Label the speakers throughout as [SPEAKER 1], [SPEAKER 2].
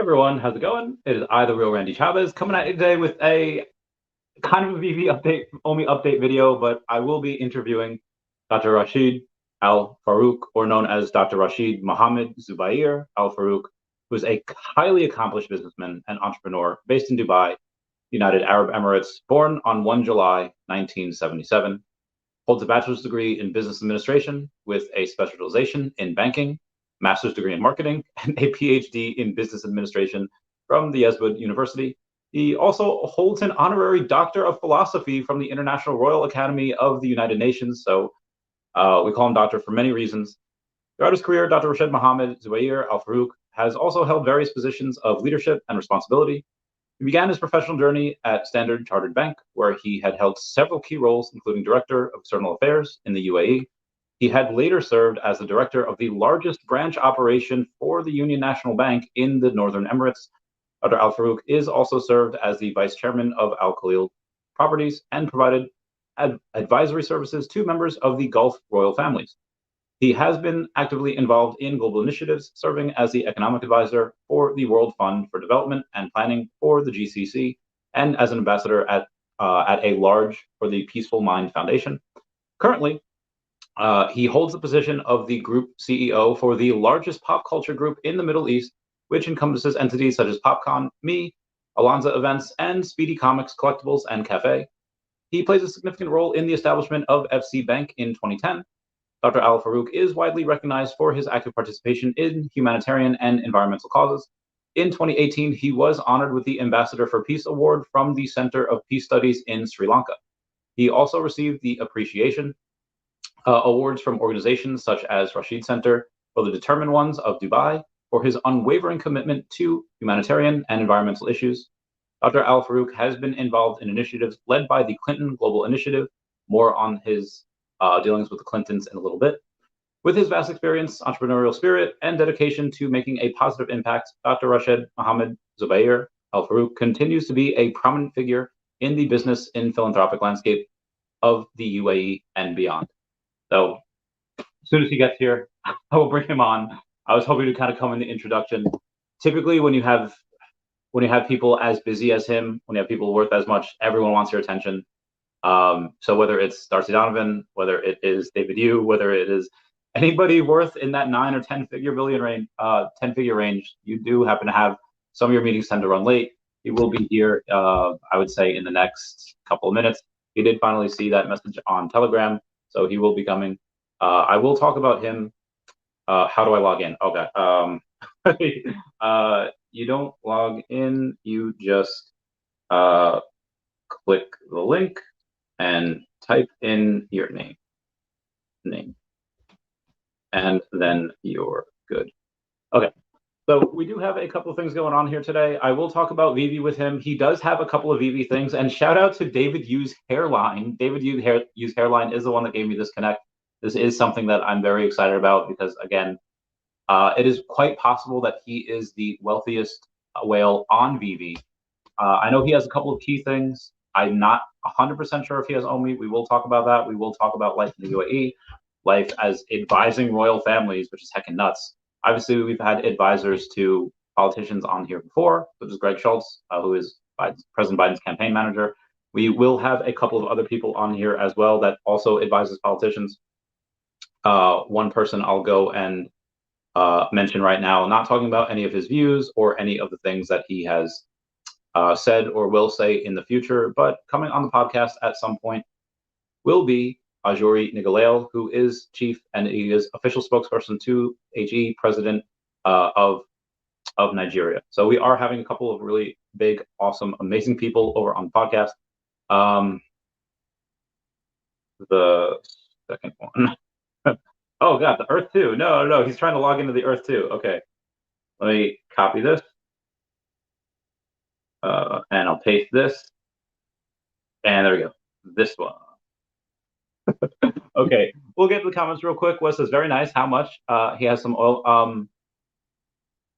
[SPEAKER 1] everyone, how's it going? It is I, the real Randy Chavez, coming at you today with a kind of a VV update, OMI update video, but I will be interviewing Dr. Rashid Al Farooq, or known as Dr. Rashid Mohammed Zubair Al Farooq, who is a highly accomplished businessman and entrepreneur based in Dubai, United Arab Emirates, born on 1 July 1977, holds a bachelor's degree in business administration with a specialization in banking, master's degree in marketing, and a PhD in business administration from the Yeswood University. He also holds an honorary Doctor of Philosophy from the International Royal Academy of the United Nations. So we call him Doctor for many reasons. Throughout his career, Dr. Rashid Mohammed Zubair Al Farooq has also held various positions of leadership and responsibility. He began his professional journey at Standard Chartered Bank, where he had held several key roles, including Director of External Affairs in the UAE. He had later served as the director of the largest branch operation for the Union National Bank in the Northern Emirates. Dr. Al Farooq is also served as the vice chairman of Al Khalil Properties and provided advisory services to members of the Gulf royal families. He has been actively involved in global initiatives, serving as the economic advisor for the World Fund for Development and Planning for the GCC, and as an ambassador at a large for the Peaceful Mind Foundation. Currently, he holds the position of the group CEO for the largest pop culture group in the Middle East, which encompasses entities such as Popcon, Me, Alonza Events, and Speedy Comics, Collectibles, and Cafe. He plays a significant role in the establishment of FC Bank in 2010. Dr. Al Farooq is widely recognized for his active participation in humanitarian and environmental causes. In 2018, he was honored with the Ambassador for Peace Award from the Center of Peace Studies in Sri Lanka. He also received the Appreciation awards from organizations such as Rashid Center for the Determined Ones of Dubai for his unwavering commitment to humanitarian and environmental issues. Dr. Al Farooq has been involved in initiatives led by the Clinton Global Initiative. More on his dealings with the Clintons in a little bit. With his vast experience, entrepreneurial spirit, and dedication to making a positive impact, Dr. Rashid Mohammed Zubair Al Farooq continues to be a prominent figure in the business and philanthropic landscape of the UAE and beyond. So as soon as he gets here, I will bring him on. I was hoping to kind of come in the introduction. Typically, when you have people as busy as him, when you have people worth as much, everyone wants your attention. So whether it's Darcy Donovan, whether it is David Yu, whether it is anybody worth in that 9 or 10 figure range, you do happen to have some of your meetings tend to run late. He will be here, I would say, in the next couple of minutes. He did finally see that message on Telegram, so he will be coming. I will talk about him. How do I log in? Okay. You don't log in. You just click the link and type in your name, and then you're good. Okay. So we do have a couple of things going on here today. I will talk about Veve with him. He does have a couple of Veve things, and shout out to David Yu's hairline. David Yu's hairline is the one that gave me this connect. This is something that I'm very excited about because, again, it is quite possible that he is the wealthiest whale on Veve. I know he has a couple of key things. I'm not 100% sure if he has OMI. We will talk about that. We will talk about life in the UAE, life as advising royal families, which is heckin' nuts. Obviously, we've had advisors to politicians on here before, such as Greg Schultz, who is President Biden's campaign manager. We will have a couple of other people on here as well that also advises politicians. One person I'll go and mention right now, not talking about any of his views or any of the things that he has said or will say in the future, but coming on the podcast at some point will be Ajuri Nigalail, who is chief and he is official spokesperson to HE, president of Nigeria. So we are having a couple of really big, awesome, amazing people over on the podcast. The second one. Oh God, the Earth 2. No, he's trying to log into the Earth 2. Okay, let me copy this. And I'll paste this. And there we go. This one. Okay, we'll get to the comments real quick. Wes says, very nice. How much? He has some oil.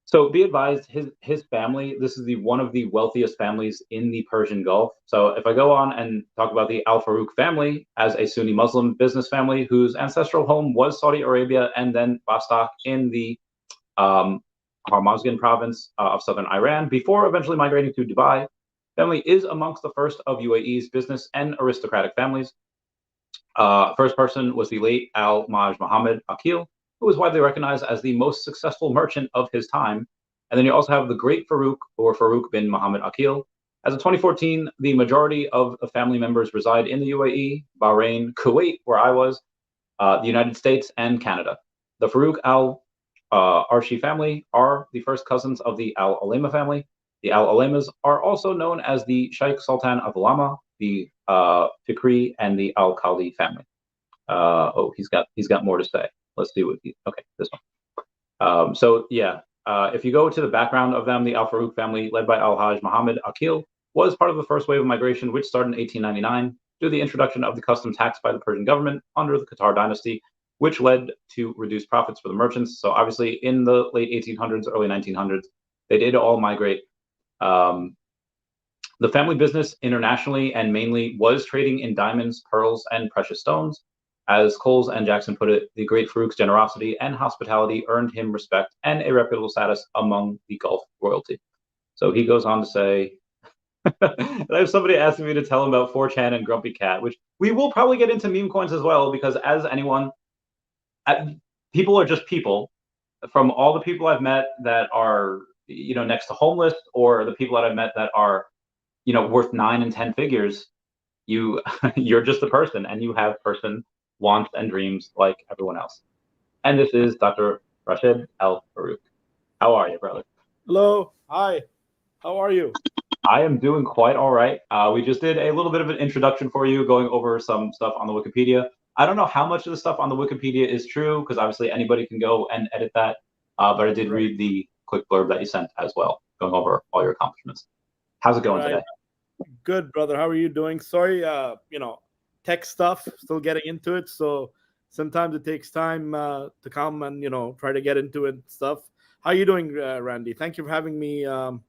[SPEAKER 1] So be advised, his family, this is one of the wealthiest families in the Persian Gulf. So if I go on and talk about the Al Farooq family as a Sunni Muslim business family whose ancestral home was Saudi Arabia and then Bastak in the Hormozgan province of southern Iran before eventually migrating to Dubai. Family is amongst the first of UAE's business and aristocratic families. First person was the late Al-Maj Muhammad Akil, who was widely recognized as the most successful merchant of his time. And then you also have the great Farooq, or Farooq bin Muhammad Akil. As of 2014, the majority of the family members reside in the UAE, Bahrain, Kuwait, where I was, the United States, and Canada. The Farooq Arshi family are the first cousins of the Al-Alema family. The Al-Alemas are also known as the Sheikh Sultan of Alama, the Fikri, and the Al-Khali family. He's got more to say. Let's see what this one. If you go to the background of them, the Al Farooq family, led by Al-Hajj Muhammad Akil, was part of the first wave of migration, which started in 1899 due to the introduction of the custom tax by the Persian government under the Qatar dynasty, which led to reduced profits for the merchants. So obviously in the late 1800s, early 1900s, they did all migrate. The family business internationally and mainly was trading in diamonds, pearls, and precious stones. As Coles and Jackson put it, the great Farouk's generosity and hospitality earned him respect and a reputable status among the Gulf royalty. So he goes on to say, I have somebody asking me to tell him about 4chan and Grumpy Cat, which we will probably get into meme coins as well, because as anyone, people are just people. From all the people I've met that are, next to homeless, or the people that I've met that are, worth 9 and 10 figures, you're just a person, and you have person wants and dreams like everyone else. And this is Dr. Rashid Al Farooq. How are you, brother?
[SPEAKER 2] Hello. Hi. How are you?
[SPEAKER 1] I am doing quite all right. We just did a little bit of an introduction for you, going over some stuff on the Wikipedia. I don't know how much of the stuff on the Wikipedia is true, because obviously anybody can go and edit that. But I did read the quick blurb that you sent as well, going over all your accomplishments. How's it going today?
[SPEAKER 2] Good, brother. How are you doing? Sorry, tech stuff, still getting into it. So sometimes it takes time to come and, try to get into it and stuff. How are you doing, Randy? Thank you for having me on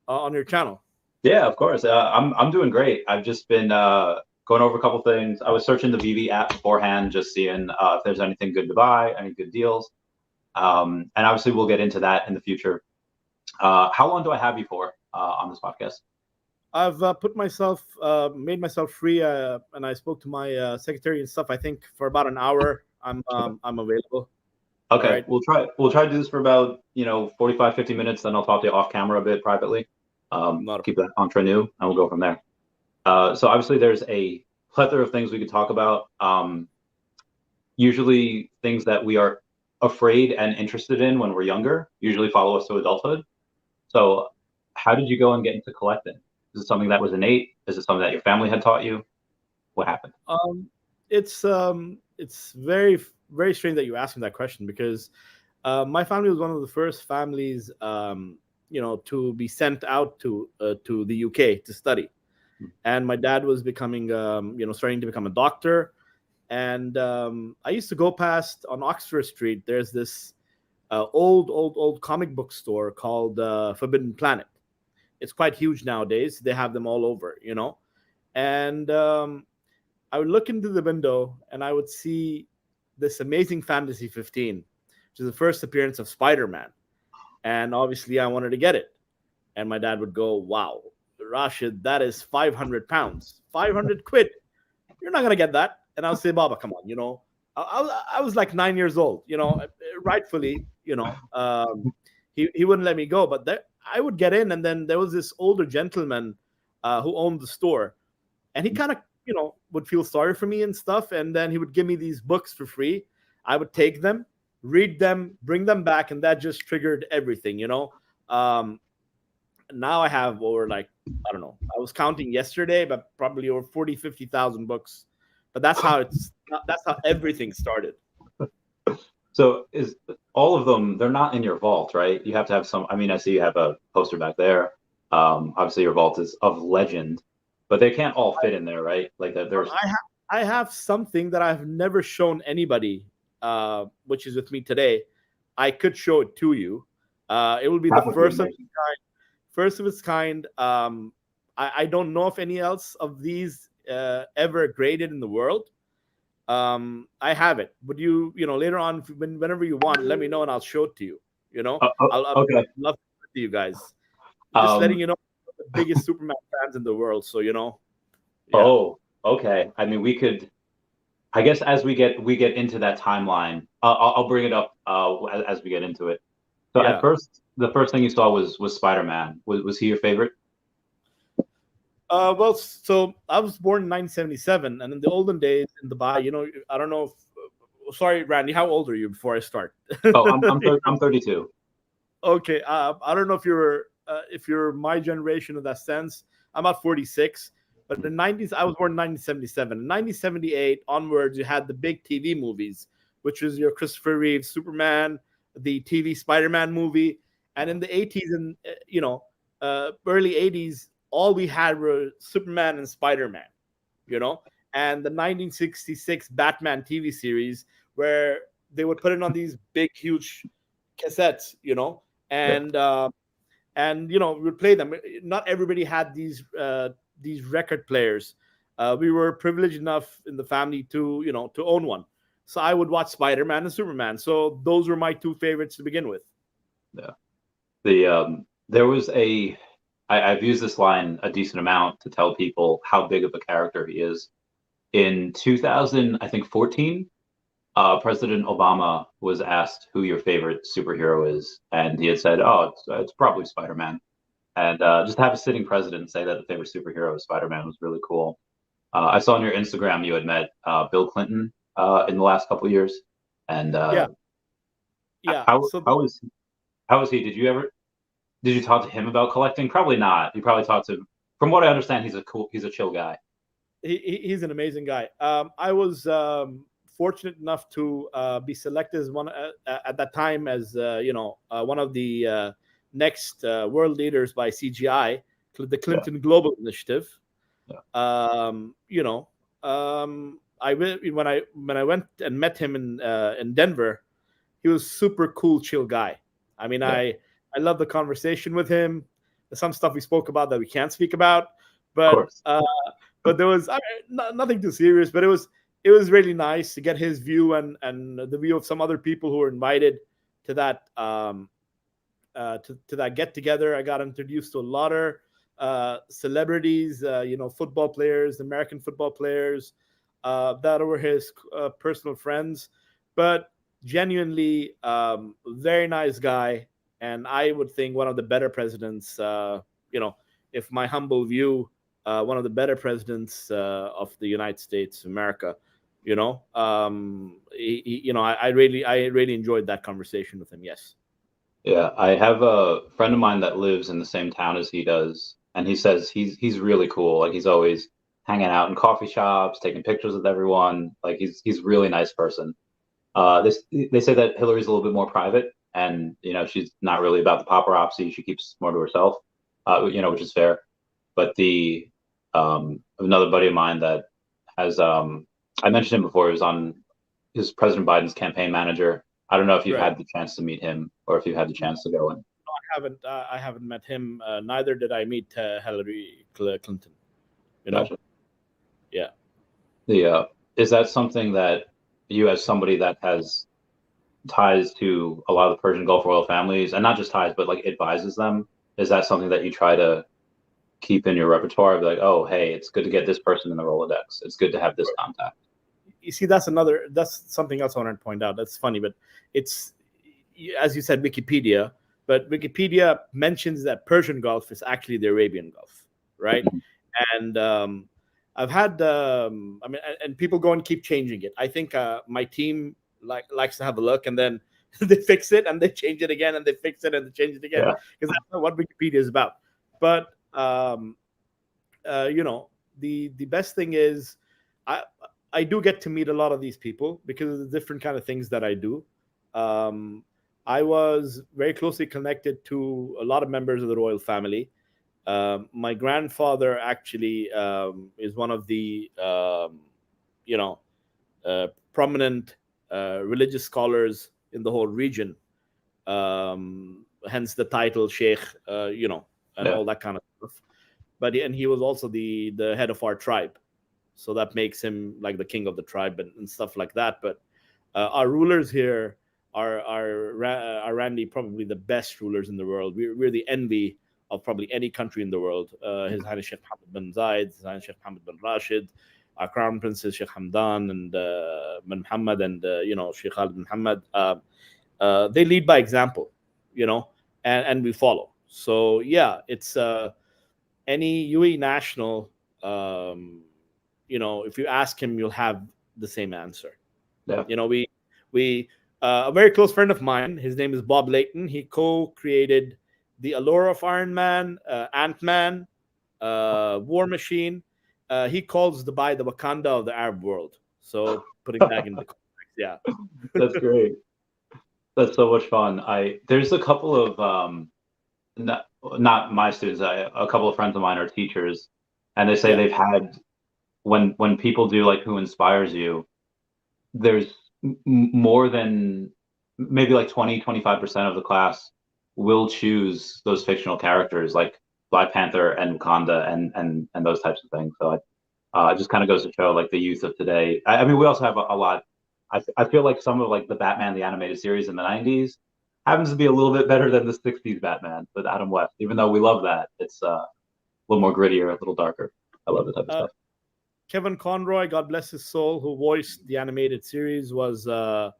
[SPEAKER 2] your channel.
[SPEAKER 1] Yeah, of course. I'm doing great. I've just been going over a couple things. I was searching the Veve app beforehand, just seeing if there's anything good to buy, any good deals. And obviously we'll get into that in the future. How long do I have you for on this podcast?
[SPEAKER 2] I've made myself free, and I spoke to my secretary and stuff. I think for about an hour, I'm available.
[SPEAKER 1] Okay, right. We'll try to do this for about 45, 50 minutes. Then I'll talk to you off camera a bit privately. Keep that entre nous, and we'll go from there. So obviously there's a plethora of things we could talk about. Usually things that we are afraid and interested in when we're younger usually follow us to adulthood. So how did you go and get into collecting? Is it something that was innate? Is it something that your family had taught you? What happened?
[SPEAKER 2] It's very, very strange that you asked me that question, because my family was one of the first families, to be sent out to the UK to study. And my dad was becoming, starting to become a doctor. And I used to go past on Oxford Street. There's this old comic book store called Forbidden Planet. It's quite huge nowadays. They have them all over, And I would look into the window and I would see this Amazing Fantasy 15, which is the first appearance of Spider-Man. And obviously I wanted to get it. And my dad would go, "Wow, Rashid, that is 500 pounds, 500 quid. You're not going to get that." And I'll say, "Baba, come on, I was like 9 years old, rightfully, he wouldn't let me go. But I would get in, and then there was this older gentleman who owned the store, and he kind of, would feel sorry for me and stuff. And then he would give me these books for free. I would take them, read them, bring them back, and that just triggered everything, Now I have over, I don't know, I was counting yesterday, but probably over 40, 50,000 books. But that's how everything started.
[SPEAKER 1] So is all of them, they're not in your vault, right? You have to have some, I see you have a poster back there. Obviously your vault is of legend, but they can't all fit in there, right? Like that there's
[SPEAKER 2] I have something that I've never shown anybody, which is with me today. I could show it to you. It will be the first of its kind. I don't know if any else of these ever graded in the world. I have it. Would you, later on, whenever you want, let me know and I'll show it to you. You know, I'll
[SPEAKER 1] Okay.
[SPEAKER 2] love to you guys. Just letting
[SPEAKER 1] Um,
[SPEAKER 2] you know, the biggest Superman fans in the world. So yeah,
[SPEAKER 1] oh, okay. I mean, we could. I guess as we get into that timeline, I'll bring it up as we get into it. So at
[SPEAKER 2] yeah.
[SPEAKER 1] first, the first thing you saw was Spider-Man. Was he your favorite?
[SPEAKER 2] Well, so I was born in 1977, and in the olden days in Dubai, I don't know if. Sorry, Randy, how old are you before I start?
[SPEAKER 1] Oh, I'm 32.
[SPEAKER 2] Okay, I don't know if you're my generation in that sense. I'm about 46, but in the 90s, I was born in 1977. In 1978 onwards, you had the big TV movies, which was your Christopher Reeve Superman, the TV Spider-Man movie, and in the 80s and early 80s, all we had were Superman and Spider-Man, you know, and the 1966 Batman TV series where they would put it on these big, huge cassettes,
[SPEAKER 1] Yeah.
[SPEAKER 2] and we would play them. Not everybody had these record players. We were privileged enough in the family to own one. So I would watch Spider-Man and Superman. So those were my two favorites to begin with.
[SPEAKER 1] Yeah. There was I've used this line a decent amount to tell people how big of a character he is. In 2000, I think 14, President Obama was asked who your favorite superhero is, and he had said, "Oh, it's probably Spider-Man." And just to have a sitting president say that the favorite superhero is Spider-Man was really cool. I saw on your Instagram you had met Bill Clinton in the last couple of years, and
[SPEAKER 2] Yeah, yeah.
[SPEAKER 1] how
[SPEAKER 2] So
[SPEAKER 1] how was how was he? Did you talk to him about collecting? Probably not. You probably talked to. From what I understand, he's a chill guy.
[SPEAKER 2] he's an amazing guy. I was fortunate enough to be selected as one at that time as one of the next world leaders by CGI, the
[SPEAKER 1] Yeah,
[SPEAKER 2] Clinton Global Initiative.
[SPEAKER 1] yeah,
[SPEAKER 2] When I went and met him in Denver, he was super cool, chill guy. I mean,
[SPEAKER 1] yeah.
[SPEAKER 2] I love the conversation with him. There's some stuff we spoke about that we can't speak about,
[SPEAKER 1] Of
[SPEAKER 2] but
[SPEAKER 1] course.
[SPEAKER 2] there was nothing too serious. But it was really nice to get his view and the view of some other people who were invited to that to that get together. I got introduced to a lot of celebrities, football players, American football players that were his personal friends, but genuinely very nice guy. And I would think one of the better presidents, if my humble view, one of the better presidents of the United States of America. I really enjoyed that conversation with him. Yes.
[SPEAKER 1] Yeah, I have a friend of mine that lives in the same town as he does, and he says he's really cool. Like he's always hanging out in coffee shops, taking pictures with everyone. Like he's a really nice person. They say that Hillary's a little bit more private, and she's not really about the paparazzi. She keeps more to herself, which is fair. But the another buddy of mine that has I mentioned him before. He was on his President Biden's campaign manager. I don't know if you've
[SPEAKER 2] Right.
[SPEAKER 1] had the chance to meet him or if you've had the chance to go in.
[SPEAKER 2] I haven't met him. Neither did I meet Hillary Clinton. You know.
[SPEAKER 1] Gotcha.
[SPEAKER 2] Yeah.
[SPEAKER 1] Is that something that you, as somebody that has ties to a lot of the Persian Gulf royal families, and not just ties, but like advises them, is that something that you try to keep in your repertoire? Be like, oh, hey, it's good to get this person in the Rolodex. It's good to have this contact.
[SPEAKER 2] You see, that's something else I wanted to point out. That's funny, but it's, as you said, Wikipedia. But Wikipedia mentions that Persian Gulf is actually the Arabian Gulf, right? And I've had, and people go and keep changing it. I think my team likes to have a look, and then they fix it, and they change it again, and they fix it, and they change it again,
[SPEAKER 1] Yeah.
[SPEAKER 2] because that's not what Wikipedia is about. But the best thing is, I do get to meet a lot of these people because of the different kind of things that I do. I was very closely connected to a lot of members of the royal family. My grandfather actually is one of the prominent religious scholars in the whole region. Hence the title Sheikh, and
[SPEAKER 1] Yeah.
[SPEAKER 2] all that kind of stuff. But he was also the head of our tribe, so that makes him like the king of the tribe and stuff like that. But our rulers here, our Randy probably the best rulers in the world. We're the envy of probably any country in the world. His Highness Sheikh Mohammed bin Zayed, His Highness Sheikh Mohammed bin Rashid, our Crown Princes Sheikh Hamdan and bin Muhammad, and Sheikh Khalid bin Muhammad. They lead by example, and we follow. So yeah, it's any UAE national. If you ask him, you'll have the same answer.
[SPEAKER 1] Yeah.
[SPEAKER 2] We a very close friend of mine, his name is Bob Layton. He co-created the Allure of Iron Man, Ant-Man, War Machine. He calls Dubai the Wakanda of the Arab world. So putting that in the context, yeah.
[SPEAKER 1] That's great. That's so much fun. There's a couple of not my students. A couple of friends of mine are teachers, and they say they've had when people do like Who Inspires You, there's more than maybe like 20-25% of the class will choose those fictional characters like Black Panther and Wakanda and those types of things. So it just kind of goes to show like the youth of today. I mean, we also have a lot. I feel like some of like the Batman the animated series in the 90s happens to be a little bit better than the 60s Batman with Adam West. Even though we love that, it's a little more grittier, a little darker. I love the type of stuff.
[SPEAKER 2] Kevin Conroy, God bless his soul, who voiced the animated series, was a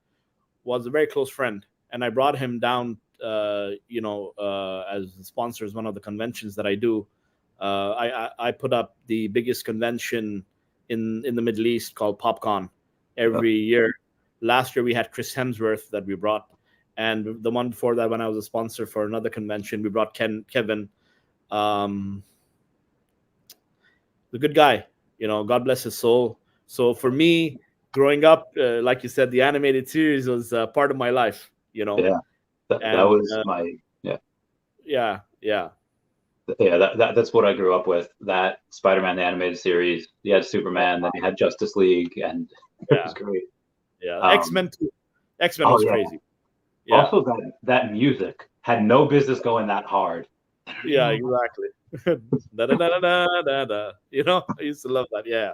[SPEAKER 2] very close friend, and I brought him down, as the sponsor is one of the conventions that I do. I put up the biggest convention in the Middle East called Popcon every year. Last year we had Chris Hemsworth that we brought, and the one before that, when I was a sponsor for another convention, we brought Kevin, the good guy. God bless his soul. So for me, growing up, like you said, the animated series was part of my life.
[SPEAKER 1] Yeah, that was my that's what I grew up with. That Spider-Man the animated series. You had Superman, then you had Justice League, and it was great.
[SPEAKER 2] Yeah, X-Men too. X-Men was crazy. Yeah.
[SPEAKER 1] Also, that music had no business going that hard.
[SPEAKER 2] Yeah, exactly. Da, da, da, da, da, da. I used to love that. Yeah.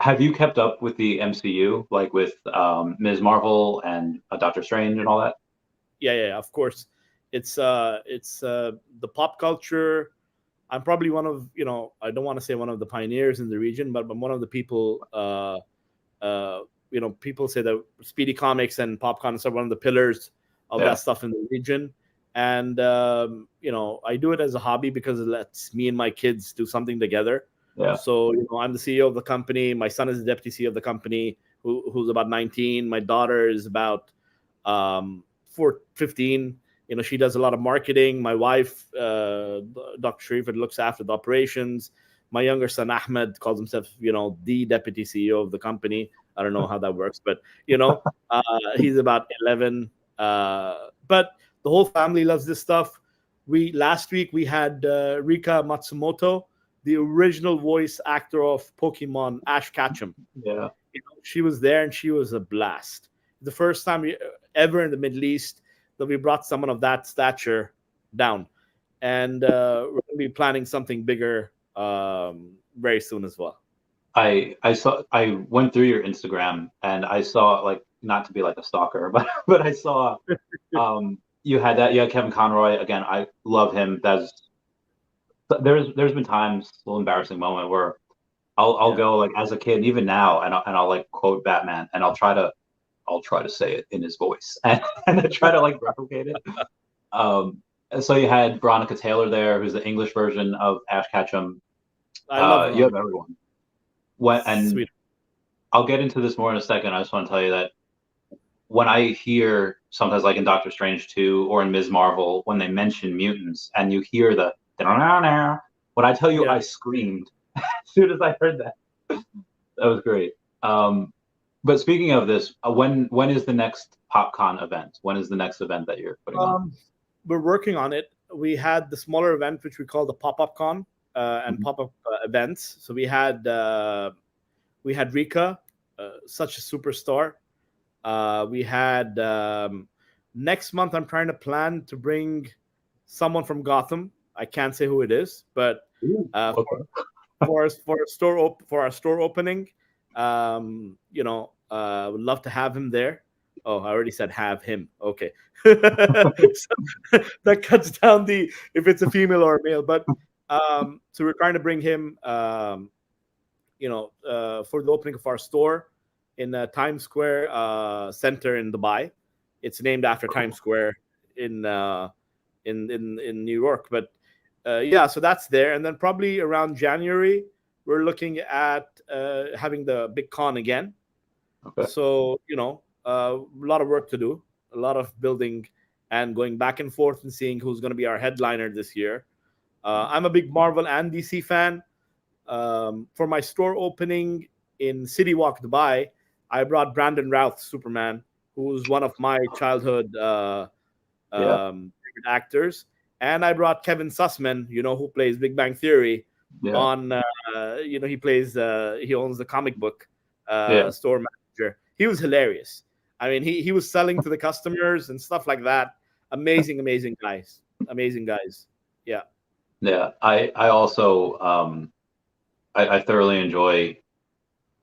[SPEAKER 1] Have you kept up with the MCU, like with Ms. Marvel and Doctor Strange and all that?
[SPEAKER 2] Yeah, of course. It's the pop culture. I'm probably one of, I don't want to say one of the pioneers in the region, but I'm one of the people. People say that Speedy Comics and Popcon are one of the pillars of that stuff in the region. And, I do it as a hobby because it lets me and my kids do something together.
[SPEAKER 1] Yeah.
[SPEAKER 2] So, I'm the CEO of the company. My son is the deputy CEO of the company, who's about 19. My daughter is about 15. She does a lot of marketing. My wife, Dr. Sharif, looks after the operations. My younger son, Ahmed, calls himself, the deputy CEO of the company. I don't know how that works, but, he's about 11. But the whole family loves this stuff. Last week we had Rika Matsumoto, the original voice actor of Pokemon Ash Ketchum.
[SPEAKER 1] Yeah.
[SPEAKER 2] She was there and she was a blast. The first time ever in the Middle East that we brought someone of that stature down. And we're going to be planning something bigger very soon as well.
[SPEAKER 1] I went through your Instagram and I saw, like, not to be like a stalker, but I saw you had Kevin Conroy. Again, I love him. There's been times, a little embarrassing moment where I'll go like as a kid, even now, and I'll like quote Batman, and I'll try to say it in his voice, and I try to like replicate it. So you had Veronica Taylor there, who's the English version of Ash Ketchum.
[SPEAKER 2] I love
[SPEAKER 1] you have everyone. Sweet. I'll get into this more in a second. I just want to tell you that when I hear sometimes, like in Doctor Strange 2 or in Ms. Marvel, when they mention mutants and you hear the when I tell you I screamed as soon as I heard that. That was great. But speaking of this, when is the next Popcon event? When is the next event that you're putting on?
[SPEAKER 2] We're working on it. We had the smaller event, which we call the Pop-Up Con and pop-up events. So we had Rika, such a superstar. We had next month. I'm trying to plan to bring someone from Gotham. I can't say who it is, but for our store opening, would love to have him there. Oh, I already said have him. Okay. So that cuts down the if it's a female or a male. But so we're trying to bring him, for the opening of our store in Times Square Center in Dubai. It's named after Times Square in New York. But yeah, so that's there. And then probably around January, we're looking at having the big con again.
[SPEAKER 1] Okay.
[SPEAKER 2] So, a lot of work to do, a lot of building and going back and forth and seeing who's going to be our headliner this year. I'm a big Marvel and DC fan. For my store opening in City Walk, Dubai, I brought Brandon Routh, Superman, who's one of my childhood favorite actors. And I brought Kevin Sussman, who plays Big Bang Theory. On, he owns the comic book store manager. He was hilarious. I mean, he was selling to the customers and stuff like that. Amazing guys. Yeah.
[SPEAKER 1] Yeah. I also, I thoroughly enjoy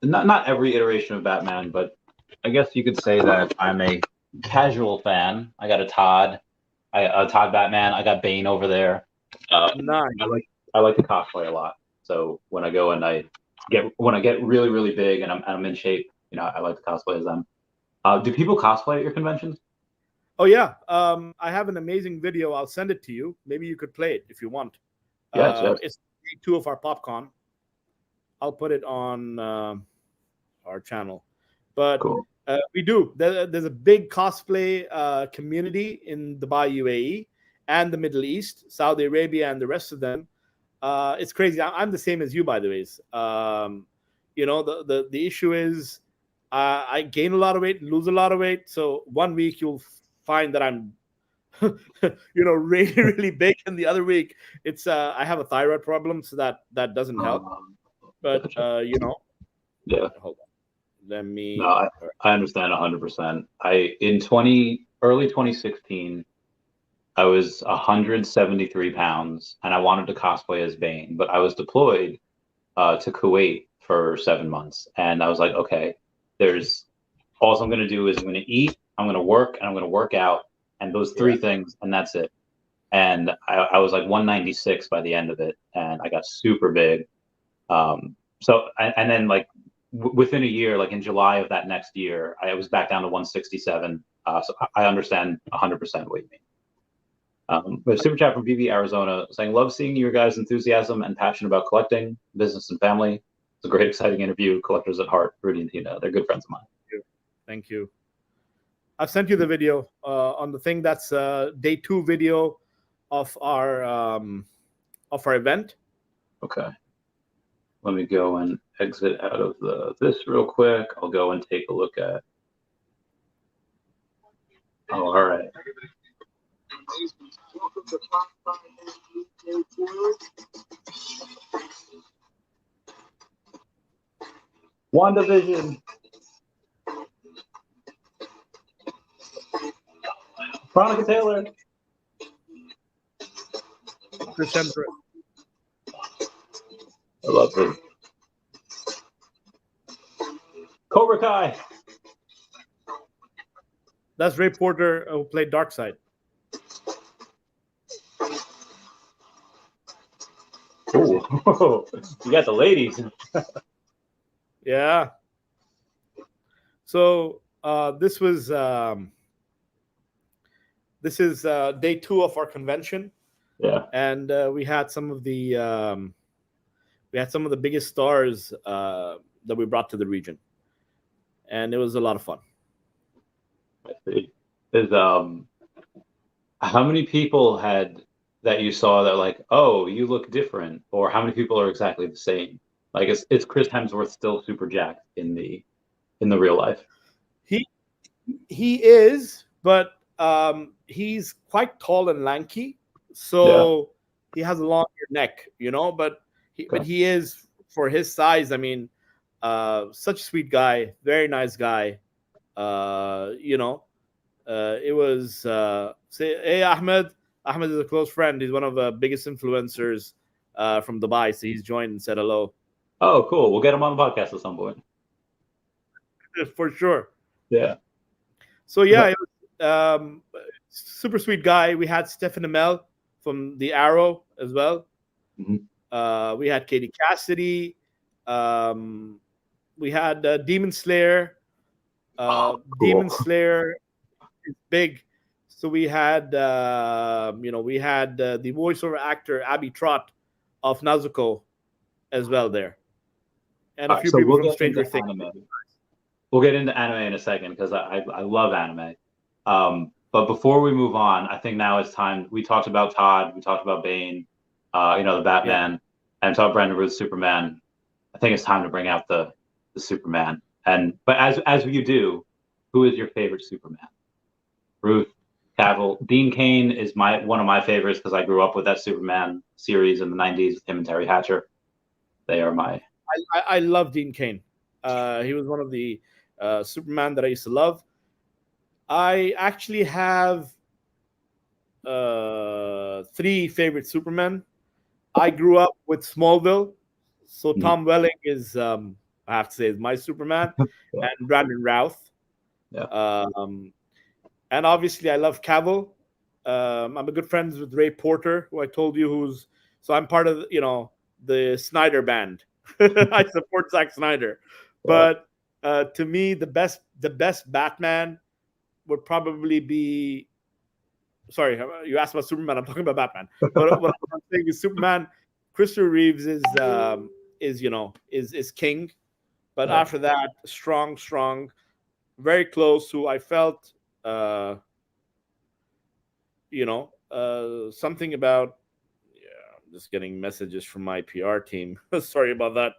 [SPEAKER 1] not every iteration of Batman, but I guess you could say that I'm a casual fan. I got a Todd Batman. I got Bane over there.
[SPEAKER 2] Nice.
[SPEAKER 1] I like to cosplay a lot. So when I go and when I get really, really big and I'm in shape, I like to cosplay as them. Do people cosplay at your conventions?
[SPEAKER 2] Oh yeah. I have an amazing video. I'll send it to you. Maybe you could play it if you want.
[SPEAKER 1] Yes.
[SPEAKER 2] It's day 2 of our Popcon. I'll put it on our channel. But
[SPEAKER 1] cool.
[SPEAKER 2] We do. There's a big cosplay community in Dubai, UAE, and the Middle East, Saudi Arabia, and the rest of them. It's crazy. I'm the same as you, by the way. The issue is I gain a lot of weight, lose a lot of weight. So one week you'll find that I'm, really, really big, and the other week it's I have a thyroid problem, so that doesn't help. But
[SPEAKER 1] Yeah.
[SPEAKER 2] Hold on. Let me.
[SPEAKER 1] No, I understand 100%. Early 2016. I was 173 pounds, and I wanted to cosplay as Bane, but I was deployed to Kuwait for 7 months, and I was like, okay, all I'm going to do is I'm going to eat, I'm going to work, and I'm going to work out, and those 3 things, and that's it. And I was like 196 by the end of it, and I got super big. And then like within a year, like in July of that next year, I was back down to 167. So I understand 100% what you mean. But super chat from Veve, Arizona, saying, love seeing your guys' enthusiasm and passion about collecting, business, and family. It's a great, exciting interview. Collectors at heart, Rudy and Tina. They're good friends of mine.
[SPEAKER 2] Thank you. I've sent you the video on the thing. That's day 2 video of our event.
[SPEAKER 1] Okay. Let me go and exit out of this real quick. I'll go and take a look at. Oh, all right. WandaVision. Veronica Taylor.
[SPEAKER 2] Chris Hemsworth.
[SPEAKER 1] I love her. Cobra Kai.
[SPEAKER 2] That's Ray Porter who played Darkseid.
[SPEAKER 1] Oh, you got the ladies.
[SPEAKER 2] Yeah. So this is day 2 of our convention.
[SPEAKER 1] Yeah.
[SPEAKER 2] And we had some of the biggest stars that we brought to the region, and it was a lot of fun.
[SPEAKER 1] I see. How many people that you saw that like, oh, you look different, or how many people are exactly the same? Like, is Chris Hemsworth still super jacked in the real life?
[SPEAKER 2] He is, but he's quite tall and lanky, so he has a longer neck, But he is, for his size. I mean, such a sweet guy, very nice guy. It was say, hey, Ahmed. Ahmed is a close friend. He's one of the biggest influencers from Dubai, so he's joined and said hello.
[SPEAKER 1] Oh, cool. We'll get him on the podcast at some point.
[SPEAKER 2] For sure.
[SPEAKER 1] Yeah.
[SPEAKER 2] So yeah, it was, super sweet guy. We had Stephen Amell from The Arrow as well. We had Katie Cassidy. We had Demon Slayer.
[SPEAKER 1] Cool.
[SPEAKER 2] Demon Slayer is big. So we had, we had the voiceover actor Abby Trott of Nazuko as well there, and a few
[SPEAKER 1] So
[SPEAKER 2] people
[SPEAKER 1] we'll
[SPEAKER 2] from
[SPEAKER 1] get
[SPEAKER 2] Stranger
[SPEAKER 1] into
[SPEAKER 2] Things.
[SPEAKER 1] anime. We'll get into anime in a second because I love anime. But before we move on, I think now it's time. We talked about Todd. We talked about Bane. The Batman, and talked Brandon Routh's Superman. I think it's time to bring out the Superman. But as you do, who is your favorite Superman? Ruth, Cavill, Dean Cain is one of my favorites because I grew up with that Superman series in the '90s with him and Terry Hatcher. They are my.
[SPEAKER 2] I love Dean Cain. He was one of the Superman that I used to love. I actually have 3 favorite Supermen. I grew up with Smallville, so Tom Welling is, I have to say, is my Superman, and Brandon Routh.
[SPEAKER 1] Yeah.
[SPEAKER 2] And obviously, I love Cavill. I'm a good friends with Ray Porter, who I told you so I'm part of the Snyder band. I support Zack Snyder, but to me, the best Batman would probably be. Sorry, you asked about Superman. I'm talking about Batman. But what I'm saying is Superman. Christopher Reeves is king, but after that, strong, very close. Who I felt, something about. I'm just getting messages from my PR team. Sorry about that.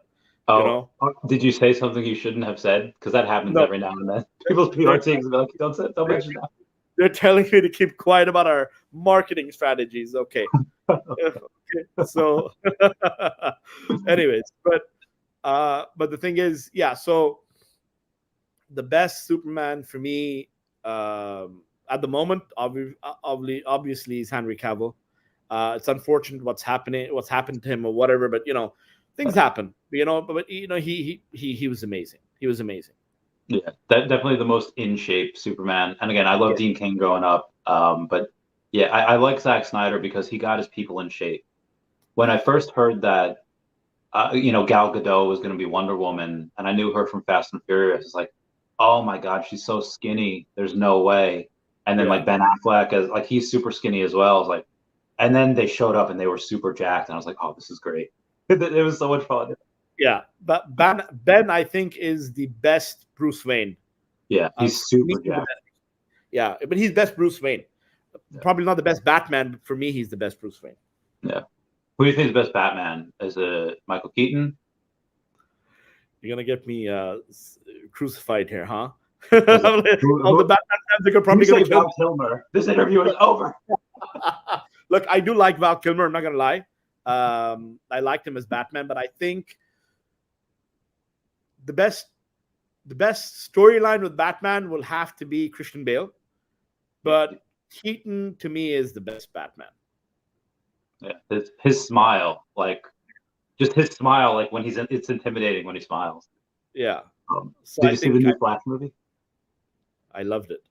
[SPEAKER 1] Did you say something you shouldn't have said? Because that happens every now and then. People's PR teams be like, don't mention that.
[SPEAKER 2] They're telling me to keep quiet about our marketing strategies. Okay. So, anyways, but the thing is, so the best Superman for me at the moment, obviously, is Henry Cavill. It's unfortunate what's happened to him or whatever, but things happen. But he was amazing. He was amazing.
[SPEAKER 1] Yeah, definitely the most in shape Superman. And again, I love Dean Cain growing up. But yeah, I like Zack Snyder because he got his people in shape. When I first heard that, Gal Gadot was going to be Wonder Woman, and I knew her from Fast and Furious, it's like, oh my God, she's so skinny. There's no way. And then like Ben Affleck, as he's super skinny as well. It's like, and then they showed up and they were super jacked, and I was like, oh, this is great. It was so much fun.
[SPEAKER 2] Yeah, but Ben, I think, is the best Bruce Wayne.
[SPEAKER 1] Yeah, he's super jacked.
[SPEAKER 2] Yeah, but he's best Bruce Wayne. Probably not the best Batman, but for me, he's the best Bruce Wayne.
[SPEAKER 1] Yeah. Who do you think is the best Batman? Is it Michael Keaton?
[SPEAKER 2] You're gonna get me crucified here, huh? All the Batman fans are probably gonna kill
[SPEAKER 1] Kilmer. This interview is over.
[SPEAKER 2] Look, I do like Val Kilmer. I'm not gonna lie. I liked him as Batman, but I think the best storyline with Batman will have to be Christian Bale, but Keaton to me is the best Batman.
[SPEAKER 1] Yeah, his smile, just his smile, when it's intimidating when he smiles.
[SPEAKER 2] Yeah.
[SPEAKER 1] So did you see the new Flash movie?
[SPEAKER 2] I loved it.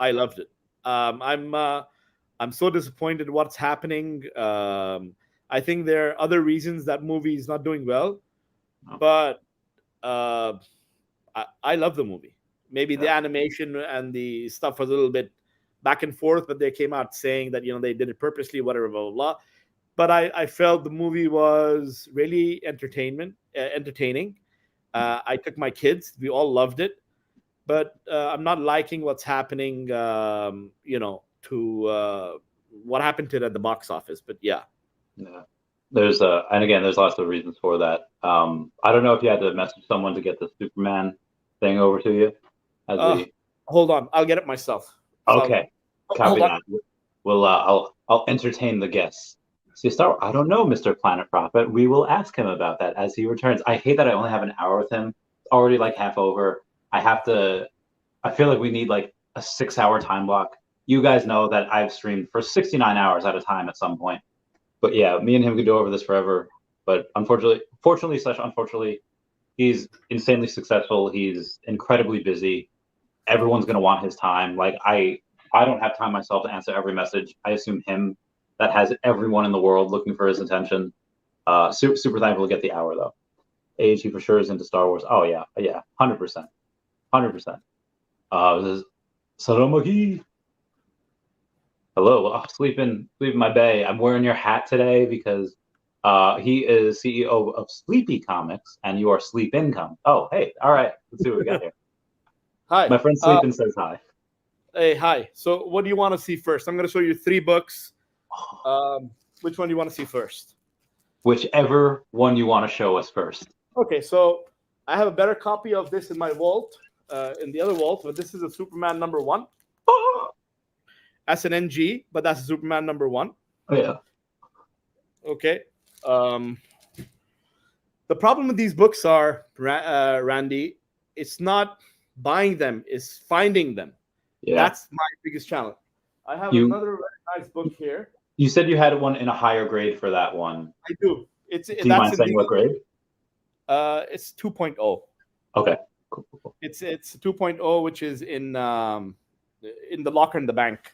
[SPEAKER 2] I loved it. I'm so disappointed what's happening. I think there are other reasons that movie is not doing well, but I love the movie. Maybe the animation and the stuff was a little bit back and forth, but they came out saying that they did it purposely, whatever, blah blah blah. But I felt the movie was really entertaining. I took my kids; we all loved it. But I'm not liking what's happening. To what happened to it at the box office. But yeah.
[SPEAKER 1] There's there's lots of reasons for that. I don't know if you had to message someone to get the Superman thing over to you.
[SPEAKER 2] Hold on, I'll get it myself.
[SPEAKER 1] Okay, copy that. Well, I'll entertain the guests. See, I don't know, Mr. Planet Prophet. We will ask him about that as he returns. I hate that I only have an hour with him. It's already half over. I feel like we need a 6-hour time block. You guys know that I've streamed for 69 hours at a time at some point. But yeah, me and him could go over this forever. But fortunately, he's insanely successful. He's incredibly busy. everyone's going to want his time. Like I don't have time myself to answer every message. I assume him that has everyone in the world looking for his attention. Super thankful to get the hour though. Age, he for sure is into Star Wars. Oh yeah, 100%, 100%. This is Saramaki. Hello, sleeping my bay. I'm wearing your hat today because he is CEO of Speedy Comics, and you are Sleep Income. Oh, hey, all right. Let's see what we got here.
[SPEAKER 2] Hi.
[SPEAKER 1] My friend Sleepin says hi.
[SPEAKER 2] Hey, hi. So what do you want to see first? I'm going to show you 3 books. Which one do you want to see first?
[SPEAKER 1] Whichever one you want to show us first.
[SPEAKER 2] Okay, so I have a better copy of this in my vault, in the other vault, but this is a Superman #1. That's an NG, but that's a Superman #1.
[SPEAKER 1] Oh, yeah.
[SPEAKER 2] Okay. The problem with these books are, Randy, it's not buying them, it's finding them.
[SPEAKER 1] Yeah.
[SPEAKER 2] That's my biggest challenge. I have another very nice book here.
[SPEAKER 1] You said you had one in a higher grade for that one.
[SPEAKER 2] I do.
[SPEAKER 1] Do you mind saying what grade?
[SPEAKER 2] It's 2.0.
[SPEAKER 1] Okay. Cool.
[SPEAKER 2] It's 2.0, which is in the locker in the bank.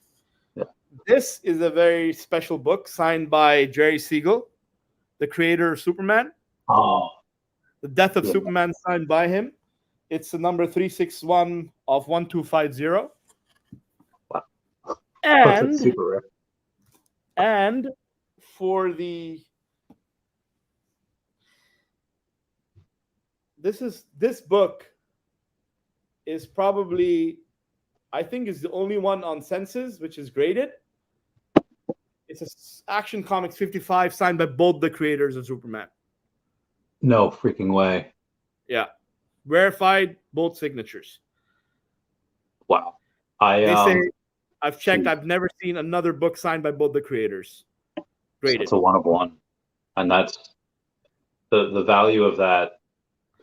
[SPEAKER 1] Yeah.
[SPEAKER 2] This is a very special book signed by Jerry Siegel, the creator of Superman.
[SPEAKER 1] Oh.
[SPEAKER 2] The Death of Superman, signed by him. It's the number 361 of 1250.
[SPEAKER 1] Wow.
[SPEAKER 2] And
[SPEAKER 1] super rare.
[SPEAKER 2] And for this book is probably, I think, is the only one on Senses which is graded. It's a Action Comics 55 signed by both the creators of Superman.
[SPEAKER 1] No freaking way.
[SPEAKER 2] Yeah. Verified, both signatures.
[SPEAKER 1] Wow.
[SPEAKER 2] They say, I've checked, I've never seen another book signed by both the creators. Graded.
[SPEAKER 1] It's a one of one. And that's the value of that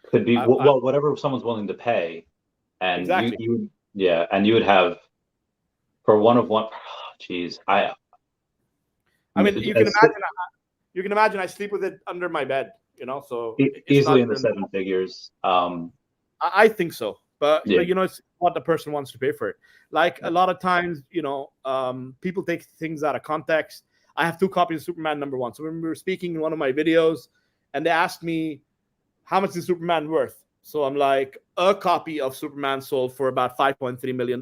[SPEAKER 1] could be whatever someone's willing to pay. And
[SPEAKER 2] exactly.
[SPEAKER 1] you would have for one of one. Geez, I
[SPEAKER 2] mean, you can imagine I sleep with it under my bed, so
[SPEAKER 1] easily in the 7 figures.
[SPEAKER 2] I think so, but it's what the person wants to pay for it. Like a lot of times, people take things out of context. I have 2 copies of Superman #1. So when we were speaking in one of my videos, and they asked me, how much is Superman worth? So I'm like, a copy of Superman sold for about $5.3 million.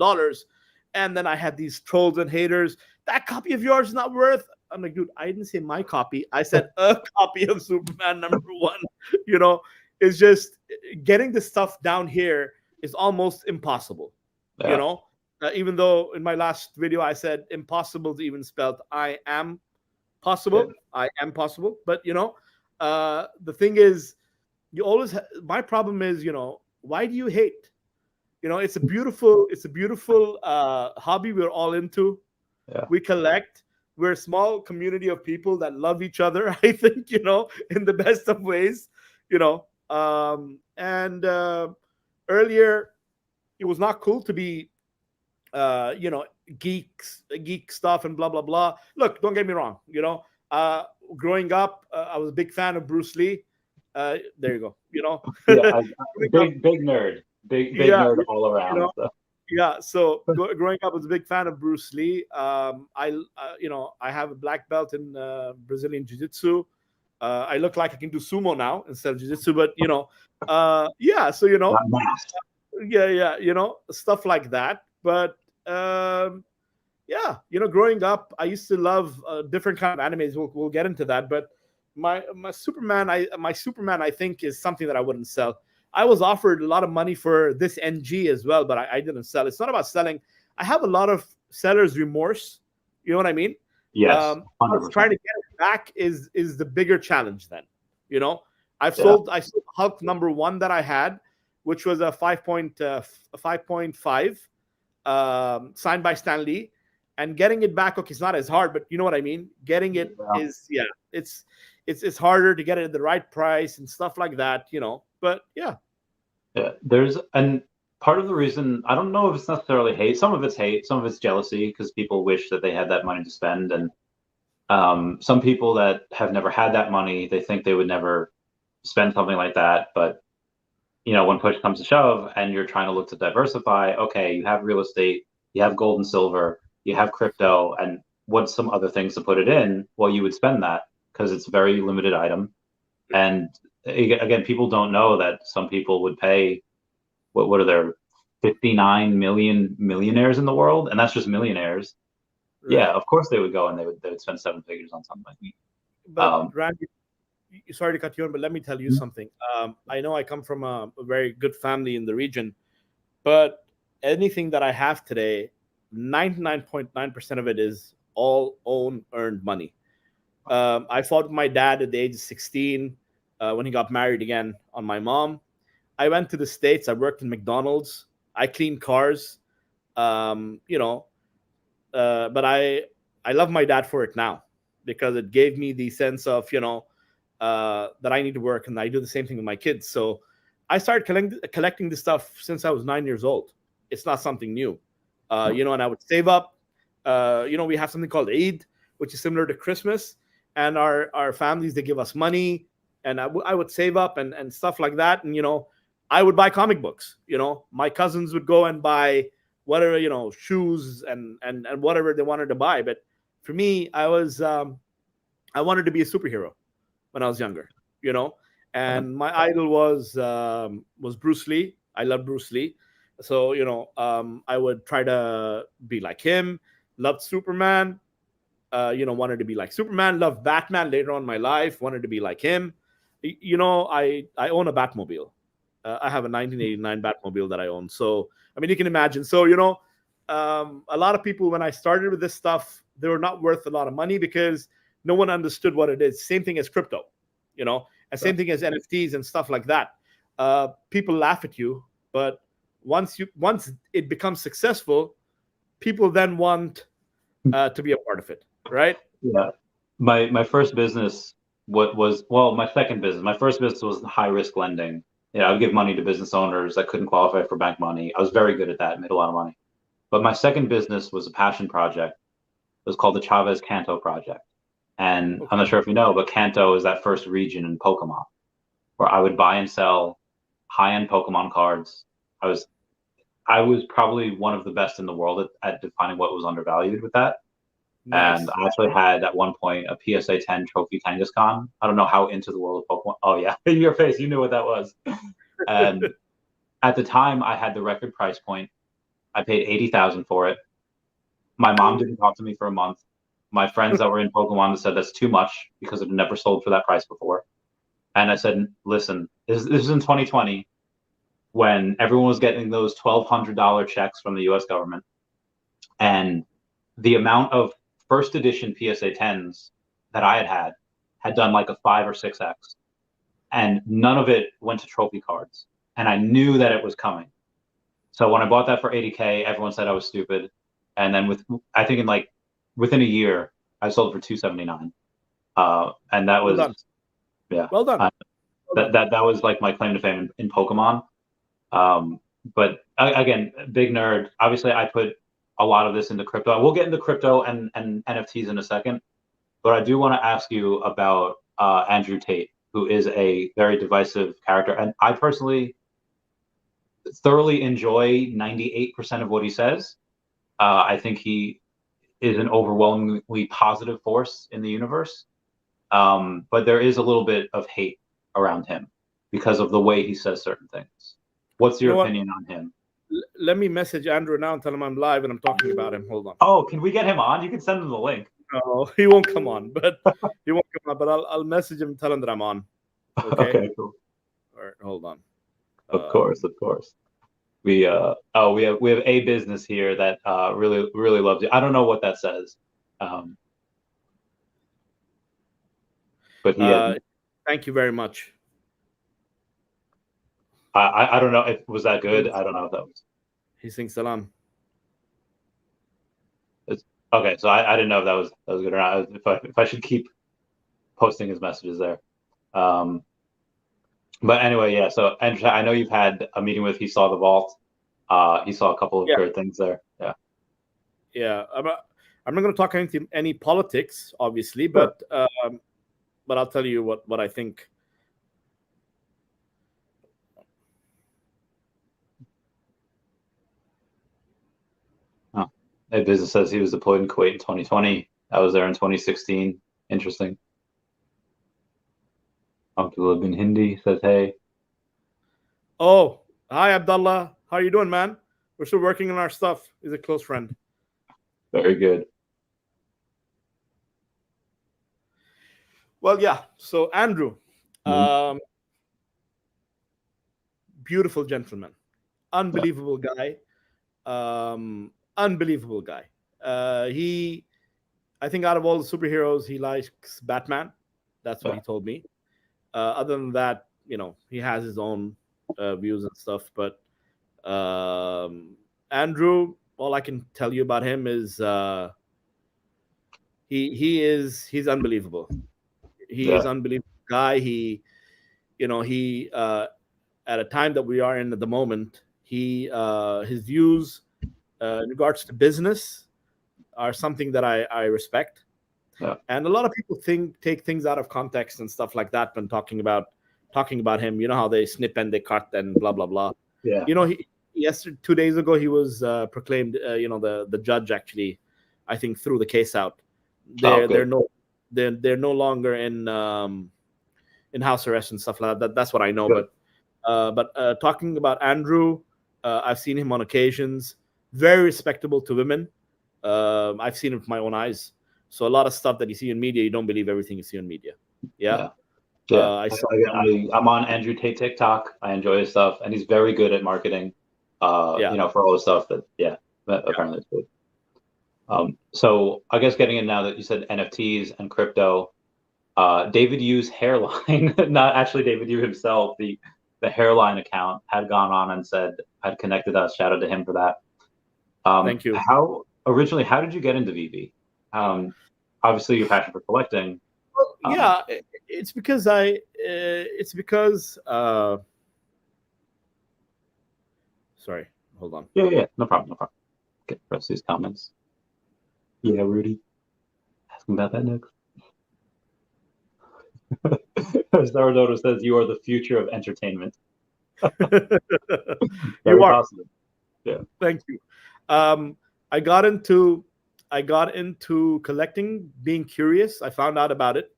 [SPEAKER 2] And then I had these trolls and haters. That copy of yours is not worth. I'm like, dude, I didn't say my copy. I said a copy of Superman #1. It's just getting the stuff down here is almost impossible.
[SPEAKER 1] Yeah.
[SPEAKER 2] Even though in my last video I said impossible to even spelled I am possible. Yeah. I am possible. But the thing is, you always my problem is, why do you hate? It's a beautiful hobby we're all into.
[SPEAKER 1] Yeah.
[SPEAKER 2] We collect. We're a small community of people that love each other, I think, in the best of ways, and earlier it was not cool to be geek stuff and blah blah blah. Look, don't get me wrong, growing up, I was a big fan of Bruce Lee. There you go.
[SPEAKER 1] Yeah, big nerd, big nerd all around.
[SPEAKER 2] Yeah, so growing up, I was a big fan of Bruce Lee. I have a black belt in Brazilian Jiu-Jitsu. I look like I can do sumo now instead of Jiu-Jitsu, but stuff like that. But growing up, I used to love different kind of animes. We'll get into that, but my Superman, I think, is something that I wouldn't sell. I was offered a lot of money for this NG as well, but I didn't sell. It's not about selling. I have a lot of seller's remorse. You know what I mean?
[SPEAKER 1] Yes.
[SPEAKER 2] Trying to get it back is the bigger challenge then. I sold Hulk #1 that I had, which was a 5.5 signed by Stan Lee. And getting it back, okay, it's not as hard, but you know what I mean? Getting it is, it's harder to get it at the right price and stuff like that, But
[SPEAKER 1] yeah, and part of the reason, I don't know if it's necessarily hate. Some of it's hate, some of it's jealousy, because people wish that they had that money to spend. And some people that have never had that money, they think they would never spend something like that. But when push comes to shove and you're trying to look to diversify, okay, you have real estate, you have gold and silver, you have crypto, and what's some other things to put it in? Well, you would spend that because it's a very limited item. And again, people don't know that some people would pay, what are there, 59 million millionaires in the world? And that's just millionaires.
[SPEAKER 2] Right.
[SPEAKER 1] Yeah, of course they would go and they would spend 7 figures on something.
[SPEAKER 2] But Randy, sorry to cut you on, but let me tell you something. I know I come from a very good family in the region, but anything that I have today, 99.9% of it is all own earned money. I fought with my dad at the age of 16 when he got married again on my mom. I went to the States. I worked in McDonald's. I cleaned cars. But I love my dad for it now because it gave me the sense of, that I need to work, and I do the same thing with my kids. So I started collecting this stuff since I was 9 years old. It's not something new, and I would save up. We have something called Eid, which is similar to Christmas, and our families, they give us money, and I would save up and stuff like that. And, I would buy comic books. My cousins would go and buy whatever, shoes and whatever they wanted to buy. But for me, I wanted to be a superhero when I was younger, and my idol was Bruce Lee. I love Bruce Lee. So, I would try to be like him, loved Superman, wanted to be like Superman, loved Batman later on in my life, wanted to be like him. I own a Batmobile. I have a 1989 Batmobile that I own. So, I mean, you can imagine. So, a lot of people, when I started with this stuff, they were not worth a lot of money because no one understood what it is. Same thing as crypto, and same thing as NFTs and stuff like that. People laugh at you, but once it becomes successful, people then want to be a part of it, right?
[SPEAKER 1] Yeah. My first business my second business. My first business was high risk lending. I would give money to business owners that couldn't qualify for bank money. I was very good at that, made a lot of money. But my second business was a passion project. It was called the Chavez Kanto project. And I'm not sure if you know, but Kanto is that first region in Pokemon where I would buy and sell high-end Pokemon cards. I was probably one of the best in the world at defining what was undervalued with that. Nice. And I actually had at one point a PSA 10 trophy Kangaskhan. I don't know how into the world of Pokemon. Oh yeah, in your face, you knew what that was. And at the time, I had the record price point. I paid $80,000 for it. My mom didn't talk to me for a month. My friends that were in Pokemon said that's too much because it had never sold for that price before. And I said, listen, this is in 2020 when everyone was getting those $1,200 checks from the U.S. government, and the amount of first edition PSA 10s that I had done like a 5 or 6x, and none of it went to trophy cards. And I knew that it was coming. So when I bought that for $80K, everyone said I was stupid. And then within a year, I sold it for $279. And that was,
[SPEAKER 2] well done.
[SPEAKER 1] That was like my claim to fame in Pokemon. But again, big nerd. Obviously, I put a lot of this into crypto. We'll get into crypto and NFTs in a second, but I do want to ask you about Andrew Tate, who is a very divisive character, and I personally thoroughly enjoy 98% of what he says. I think he is an overwhelmingly positive force in the universe, but there is a little bit of hate around him because of the way he says certain things. What's your opinion on him?
[SPEAKER 2] Let me message Andrew now and tell him I'm live and I'm talking about him. Hold on.
[SPEAKER 1] Oh, can we get him on? You can send him the link.
[SPEAKER 2] No, he won't come on, but I'll message him and tell him that I'm on.
[SPEAKER 1] Okay, cool.
[SPEAKER 2] All right, hold on.
[SPEAKER 1] Of course. We have a business here that really loves you. I don't know what that says. But he
[SPEAKER 2] thank you very much.
[SPEAKER 1] I don't know was that good. I don't know if that was.
[SPEAKER 2] He sings salam.
[SPEAKER 1] Okay, so I didn't know if that was good or not. If I should keep posting his messages there. But anyway, yeah. So Andrew, I know you've had a meeting with. He saw the vault. He saw a couple of great things there. Yeah.
[SPEAKER 2] Yeah. I'm not going to talk any politics, obviously, but I'll tell you what I think.
[SPEAKER 1] A business says he was deployed in Kuwait in 2020. I was there in 2016. Interesting. Abdullah bin Hindi says, hey.
[SPEAKER 2] Oh, hi, Abdullah. How you doing, man? We're still working on our stuff. He's a close friend.
[SPEAKER 1] Very good.
[SPEAKER 2] Well, yeah. So Andrew, beautiful gentleman, unbelievable guy, unbelievable guy. I think out of all the superheroes, he likes Batman. That's what he told me. Other than that, he has his own views and stuff. But Andrew, all I can tell you about him is he's unbelievable. He is unbelievable guy. He at a time that we are in at the moment, his views in regards to business are something that I respect.
[SPEAKER 1] Yeah.
[SPEAKER 2] And a lot of people take things out of context and stuff like that when talking about him. You know how they snip and they cut and blah blah blah.
[SPEAKER 1] Yeah.
[SPEAKER 2] 2 days ago he was proclaimed. The judge actually, I think, threw the case out. They're no longer in house arrest and stuff like that. That's what I know.
[SPEAKER 1] Good.
[SPEAKER 2] But talking about Andrew, I've seen him on occasions. Very respectable to women. I've seen it with my own eyes. So a lot of stuff that you see in media, you don't believe everything you see in media. Yeah.
[SPEAKER 1] I'm on Andrew Tate TikTok. I enjoy his stuff, and he's very good at marketing. For all the stuff that apparently it's good. So I guess getting in now that you said NFTs and crypto, David Yu's hairline, not actually David Yu himself, the hairline account had gone on and said had connected us. Shout out to him for that.
[SPEAKER 2] Thank you.
[SPEAKER 1] How did you get into Veve? Obviously your passion for collecting.
[SPEAKER 2] Well, it's because sorry, hold on.
[SPEAKER 1] Yeah, no problem. Get the rest of these comments. Yeah, Rudy. Ask him about that next. Sourdough says you are the future of entertainment.
[SPEAKER 2] You are.
[SPEAKER 1] Positive. Yeah.
[SPEAKER 2] Thank you. I got into collecting, being curious. I found out about it,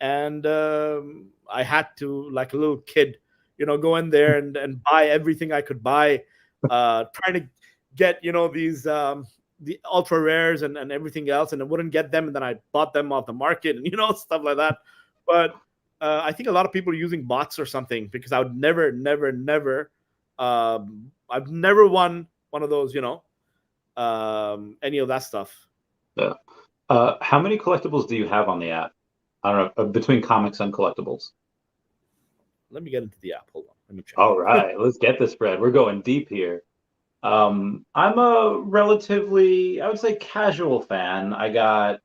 [SPEAKER 2] and I had to, like a little kid, go in there and buy everything I could buy, trying to get these the ultra rares and everything else, and I wouldn't get them, and then I bought them off the market and stuff like that. But I think a lot of people are using bots or something, because I would never I've never won one of those, any of that stuff.
[SPEAKER 1] Yeah. How many collectibles do you have on the app? I don't know, between comics and collectibles.
[SPEAKER 2] Let me get into the app. Hold on. Let me check.
[SPEAKER 1] All right, let's get this spread. We're going deep here. I'm a relatively, I would say, casual fan. I got,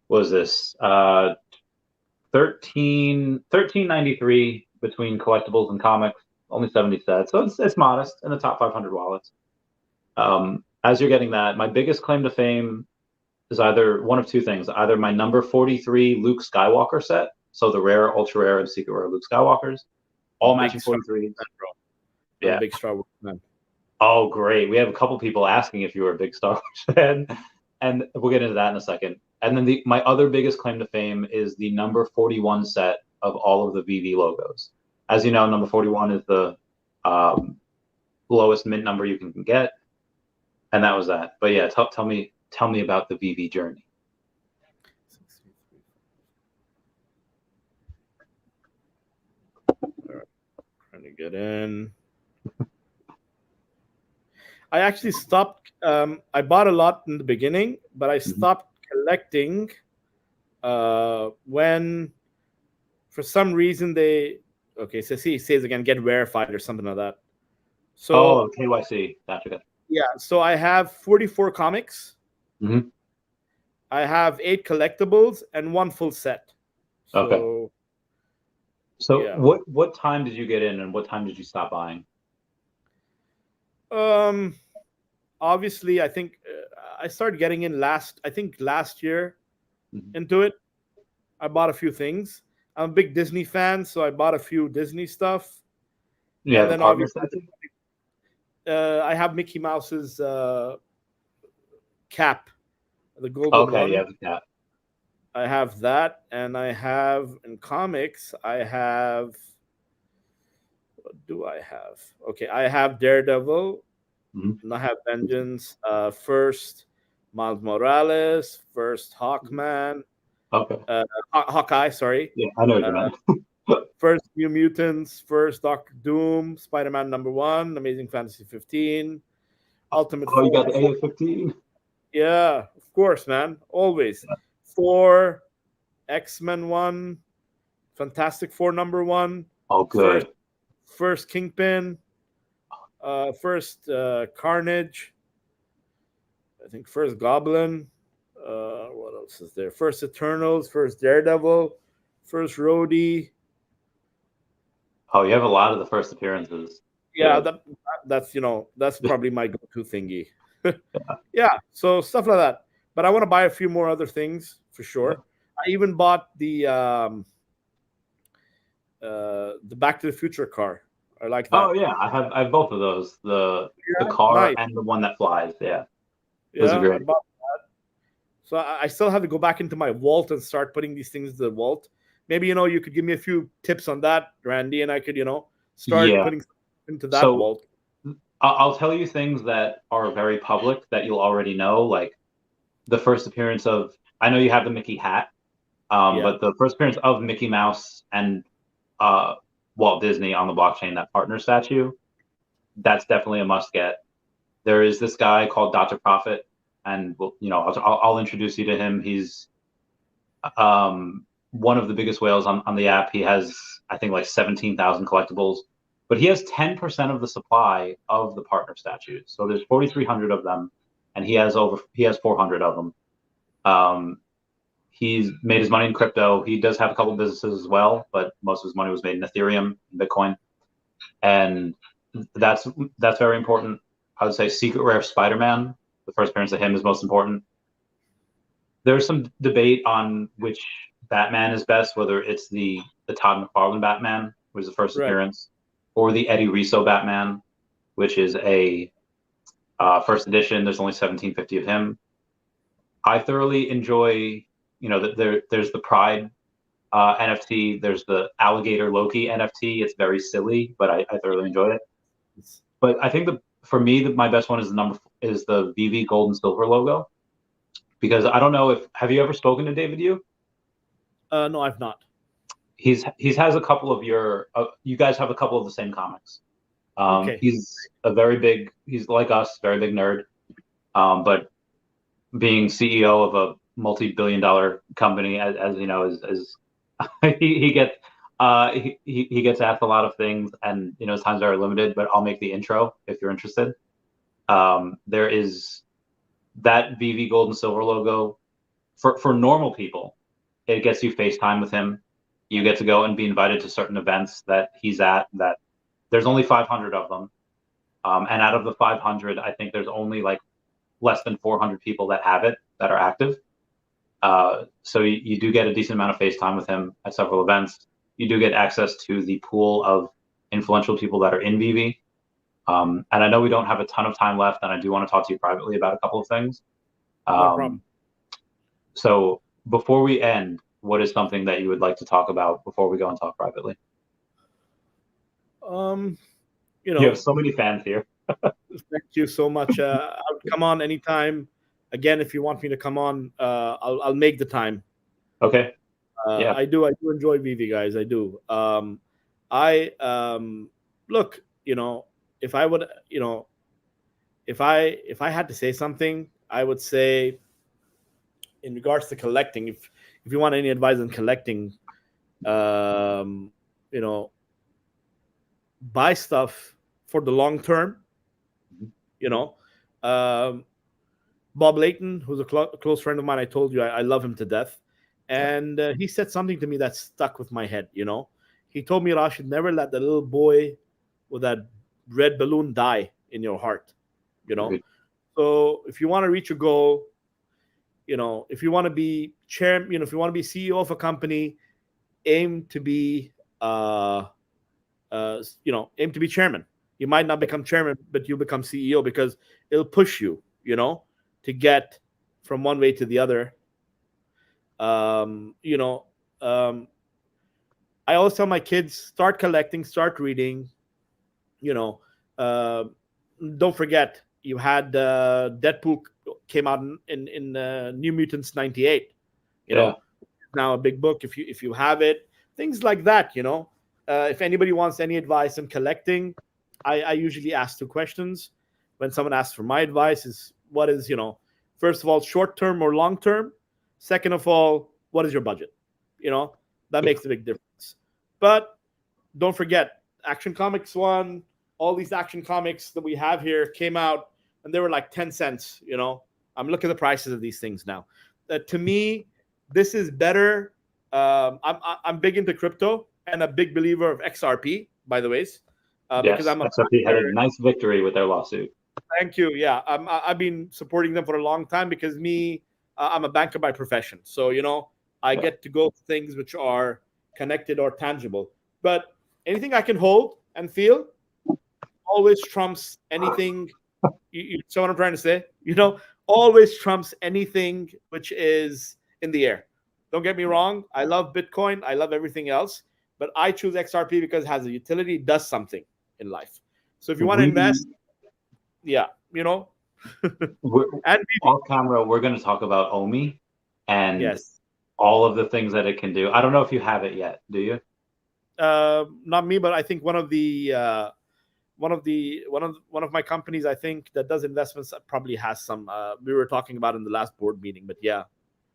[SPEAKER 1] what was this? $13.93 between collectibles and comics. Only 70 sets, so it's modest in the top 500 wallets. As you're getting that, my biggest claim to fame is either one of two things: either my number 43 Luke Skywalker set, so the rare, ultra rare, and secret rare Luke Skywalkers, all matching 43.
[SPEAKER 2] Yeah, I'm a big Star Wars fan.
[SPEAKER 1] Oh, great! We have a couple people asking if you were a big Star Wars fan, and we'll get into that in a second. And then my other biggest claim to fame is the number 41 set of all of the Veve logos. As you know, number 41 is the lowest mint number you can get, and that was that. But yeah, tell me about the Veve journey.
[SPEAKER 2] Trying to get in. I actually stopped. I bought a lot in the beginning, but I stopped collecting when, for some reason, it says again, get verified or something like that. So
[SPEAKER 1] KYC. Gotcha.
[SPEAKER 2] Yeah. So I have 44 comics.
[SPEAKER 1] Mm-hmm.
[SPEAKER 2] I have 8 collectibles and 1 full set.
[SPEAKER 1] So yeah. What time did you get in, and what time did you stop buying?
[SPEAKER 2] Obviously, I think I started getting in last year into it. I bought a few things. I'm a big Disney fan, so I bought a few Disney stuff.
[SPEAKER 1] Yeah,
[SPEAKER 2] and then obviously I have Mickey Mouse's cap, the golden
[SPEAKER 1] Okay,
[SPEAKER 2] one.
[SPEAKER 1] yeah, the cat.
[SPEAKER 2] I have that, and I have in comics. I have. What do I have? Okay, I have Daredevil.
[SPEAKER 1] Mhm.
[SPEAKER 2] And I have Vengeance. First Miles Morales. First Hawkman.
[SPEAKER 1] Okay.
[SPEAKER 2] Hawkeye. Sorry.
[SPEAKER 1] Yeah, I know what
[SPEAKER 2] Uh,
[SPEAKER 1] you meant.
[SPEAKER 2] First New Mutants. First Doctor Doom. Spider-Man #1. Amazing Fantasy 15. Ultimate
[SPEAKER 1] Oh, you got
[SPEAKER 2] Four.
[SPEAKER 1] the AF-15?
[SPEAKER 2] Yeah, of course, man. Always. 4. X-Men 1. Fantastic Four #1.
[SPEAKER 1] Oh,
[SPEAKER 2] First
[SPEAKER 1] good.
[SPEAKER 2] First Kingpin. First Carnage. I think first Goblin. What else is there? First Eternals. First Daredevil. First Rhodey.
[SPEAKER 1] Oh, you have a lot of the first appearances.
[SPEAKER 2] Yeah,
[SPEAKER 1] Good.
[SPEAKER 2] that's probably my go-to thingy. Yeah, so stuff like that. But I want to buy a few more other things for
[SPEAKER 1] Yeah.
[SPEAKER 2] sure. I even bought the Back to the Future car. I like that.
[SPEAKER 1] Oh yeah, I have both of those. The
[SPEAKER 2] Yeah,
[SPEAKER 1] car
[SPEAKER 2] nice.
[SPEAKER 1] and the one that flies. Yeah. Those are
[SPEAKER 2] Yeah, I
[SPEAKER 1] great.
[SPEAKER 2] bought that. So I still have to go back into my vault and start putting these things in the vault. Maybe you could give me a few tips on that, Randy, and I could start
[SPEAKER 1] Yeah.
[SPEAKER 2] putting into that
[SPEAKER 1] So
[SPEAKER 2] vault.
[SPEAKER 1] I'll tell you things that are very public that you'll already know, like the first appearance of. I know you have the Mickey hat,
[SPEAKER 2] Yeah,
[SPEAKER 1] but the first appearance of Mickey Mouse and uh, Walt Disney on the blockchain, that partner statue, that's definitely a must get. There is this guy called Dr. Profit, and I'll introduce you to him. He's one of the biggest whales on the app. He has, I think, like 17,000 collectibles, but he has 10% of the supply of the partner statues. So there's 4,300 of them, and he has 400 of them. He's made his money in crypto. He does have a couple of businesses as well, but most of his money was made in Ethereum, Bitcoin, and that's very important. I would say Secret Rare Spider-Man, the first appearance of him, is most important. There's some debate on which Batman is best, whether it's the Todd McFarlane Batman, which is the first
[SPEAKER 2] right.
[SPEAKER 1] appearance, or the Eddie Riso Batman, which is a first edition. There's only 1750 of him. I thoroughly enjoy, there's the Pride NFT. There's the Alligator Loki NFT. It's very silly, but I thoroughly enjoy it. But I think for me, my best one is the Veve gold and silver logo, because I don't know have you ever spoken to David Yu?
[SPEAKER 2] No, I've not.
[SPEAKER 1] He's has a couple of you guys have a couple of the same comics.
[SPEAKER 2] Okay.
[SPEAKER 1] He's he's like us, very big nerd. But being CEO of a multi-billion-dollar company, as you know, is he gets he gets asked a lot of things, and his times are limited. But I'll make the intro if you're interested. There is that Veve gold and silver logo for normal people. It gets you FaceTime with him. You get to go and be invited to certain events that he's at. That there's only 500 of them, and out of the 500, I think there's only like less than 400 people that have it, that are active. So you do get a decent amount of FaceTime with him at several events. You do get access to the pool of influential people that are in Veve. And I know we don't have a ton of time left, and I do want to talk to you privately about a couple of things.
[SPEAKER 2] No problem.
[SPEAKER 1] So before we end, what is something that you would like to talk about before we go and talk privately? You have so many fans here.
[SPEAKER 2] Thank you so much. I'll come on anytime. Again, if you want me to come on, I'll make the time.
[SPEAKER 1] Okay. Yeah.
[SPEAKER 2] I do enjoy Veve, guys. I do. Look, if I would, if I had to say something, I would say, in regards to collecting, if you want any advice on collecting, buy stuff for the long term. Bob Layton, who's a close friend of mine, I told you I love him to death, and he said something to me that stuck with my head. He told me, Rashid, never let the little boy with that red balloon die in your heart. So if you want to reach a goal, if you want to be chairman, if you want to be CEO of a company, aim to be aim to be chairman. You might not become chairman, but you become CEO, because it'll push you, to get from one way to the other. You know, I always tell my kids, start collecting, start reading. You know, don't forget, you had Deadpool came out in New Mutants '98. You know, now a big book if you have it, things like that. You know, if anybody wants any advice on collecting, I usually ask 2 questions when someone asks for my advice: is what is, you know, first of all, short term or long term. Second of all, what is your budget? You know, that makes a big difference. But don't forget, Action Comics 1, all these Action Comics that we have here came out, and they were like 10 cents. You know, I'm looking at the prices of these things now. To me, this is better. I'm big into crypto and a big believer of XRP, by the way. Because I'm
[SPEAKER 1] XRP had a nice victory with their lawsuit.
[SPEAKER 2] Thank you. Yeah, I've been supporting them for a long time because I'm a banker by profession. So, you know, I get to go to things which are connected or tangible. But anything I can hold and feel always trumps anything. You know what I'm trying to say? You know, always trumps anything which is in the air. Don't get me wrong. I love Bitcoin. I love everything else. But I choose XRP because it has a utility, does something in life. So if you want to invest, yeah, you know.
[SPEAKER 1] And off camera, we're going to talk about OMI and all of the things that it can do. I don't know if you have it yet. Do you?
[SPEAKER 2] Not me, but I think one of my companies, I think, that does investments probably has some. We were talking about in the last board meeting, but yeah.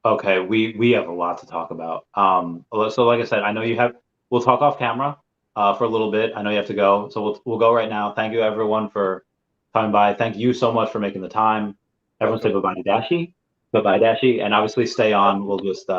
[SPEAKER 1] Okay, we have a lot to talk about. So like I said, I know you have. We'll talk off camera for a little bit. I know you have to go, so we'll go right now. Thank you everyone for coming by. Thank you so much for making the time. Everyone say bye-bye to Dashi. Bye-bye, Dashi. And obviously stay on. We'll just